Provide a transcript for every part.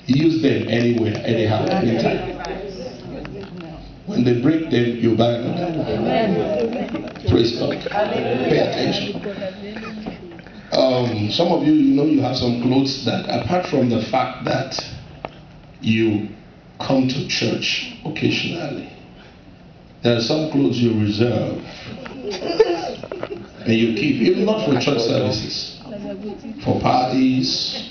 Use them anywhere, anyhow, anytime. When they break them, you buy another. Praise God. Pay attention. Some of you, you know, you have some clothes that, apart from the fact that you come to church occasionally, there are some clothes you reserve and you keep, even not for church services, for parties.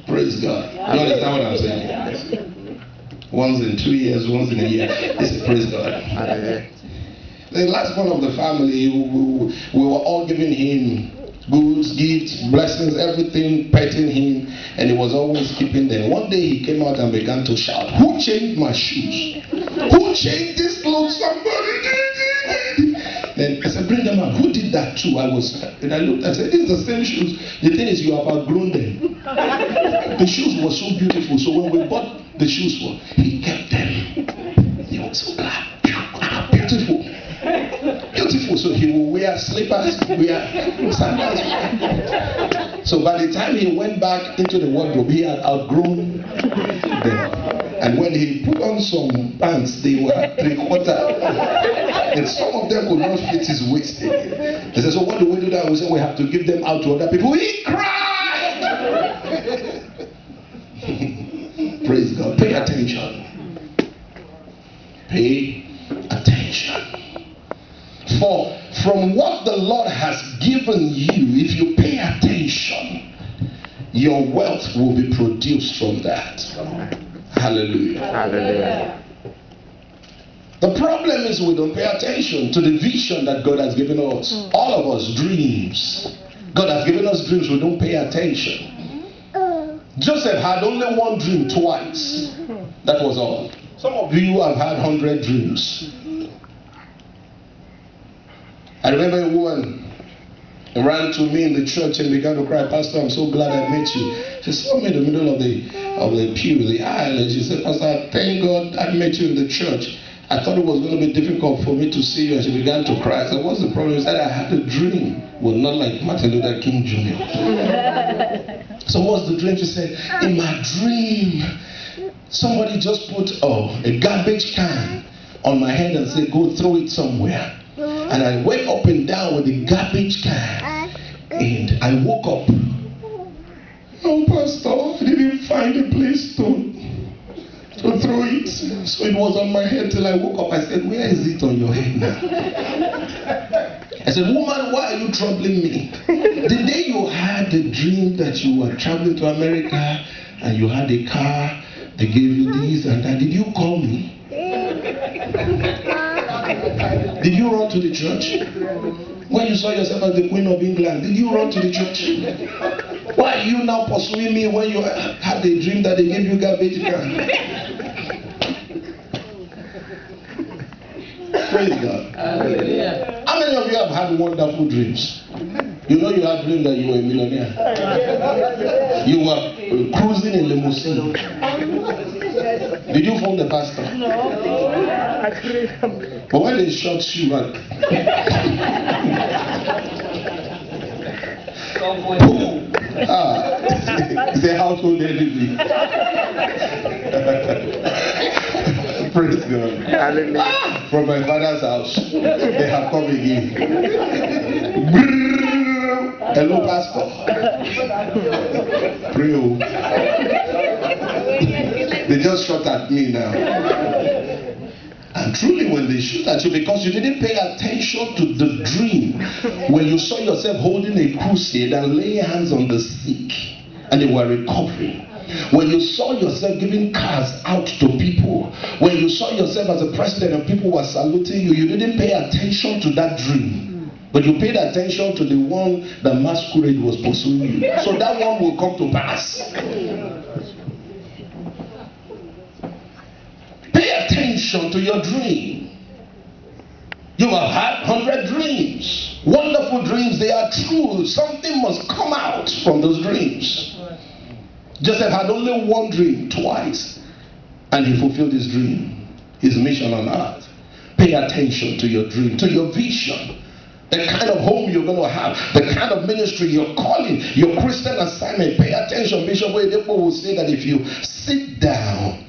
Praise God. You understand what I'm saying? Once in 2 years, once in a year. This is praise God. The last one of the family, we were all giving him goods, gifts, blessings, everything, petting him, and he was always keeping them. One day he came out and began to shout, "Who changed my shoes? Who changed this clothes? Somebody did." Then I said, "Bring them out. Who did that too?" And I looked, I said, "These are the same shoes. The thing is, you have outgrown them." The shoes were so beautiful, so when we bought the shoes for, he kept them. He was so glad. Beautiful. Beautiful. So he will wear slippers, wear sandals. So by the time he went back into the wardrobe, he had outgrown them. And when he put on some pants, they were 3/4. And some of them could not fit his waist again. They said, "So what do we do now?" We said, "We have to give them out to other people." He cried. Praise God. Pay attention. Pay attention. For from what the Lord has given you, if you pay attention, your wealth will be produced from that. Hallelujah. Hallelujah. The problem is we don't pay attention to the vision that God has given us. All of us, dreams. God has given us dreams, we don't pay attention. Joseph had only one dream twice. That was all. Some of you have had 100 dreams. I remember a woman ran to me in the church and began to cry, "Pastor, I'm so glad I met you." She saw me in the middle of the pew, the aisle, and she said, "Pastor, thank God I met you in the church. I thought it was going to be difficult for me to see you." And she began to cry. I said, "What's the problem?" She said, "I had a dream." Well, not like Martin Luther King Jr. So what's the dream? She said, "In my dream, somebody just put a garbage can on my head and said, 'Go throw it somewhere.' And I went up and down with the garbage can. And I woke up. Oh, Pastor, I didn't find a place to throw it. So it was on my head till I woke up. I said, 'Where is it on your head now?' I said, 'Woman, why are you troubling me? The day you had the dream that you were traveling to America and you had a car, they gave you this and that, did you call me? Did you run to the church? When you saw yourself as the Queen of England, did you run to the church? Why are you now pursuing me when you had a dream that they gave you garbage can?" Praise God. Hallelujah. How many of you have had wonderful dreams? You know you had dreamed that you were a millionaire. You were cruising in limousine. Did you phone the pastor? No. But when they shot you, right? It's a household enemy. Praise God. From my father's house, they have come again. Hello, pastor. Pray. They just shot at me now. And truly, when they shoot at you, because you didn't pay attention to the dream, when you saw yourself holding a crusade and laying hands on the sick, and they were recovering. When you saw yourself giving cars out to people, when you saw yourself as a president and people were saluting you, you didn't pay attention to that dream. But you paid attention to the one that masquerade was pursuing you. So that one will come to pass. Pay attention to your dream. You have had 100 dreams. Wonderful dreams, they are true. Something must come out from those dreams. Joseph had only one dream twice, and he fulfilled his dream, his mission on earth. Pay attention to your dream, to your vision. the kind of home you're going to have, the kind of ministry you're calling, your Christian assignment. Pay attention. Bishop Oyedepo will say that if you sit down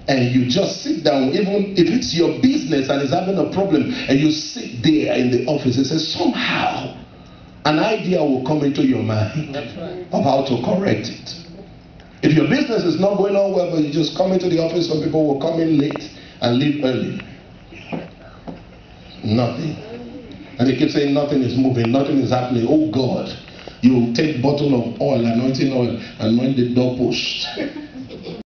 and you just sit down, even if it's your business and it's having a problem, and you sit there in the office, it says somehow an idea will come into your mind of how to correct it. If your business is not going on well, but you just come into the office, some people will come in late and leave early. Nothing. And they keep saying nothing is moving, nothing is happening. Oh God, you take bottle of oil, anointing oil, anoint the doorpost.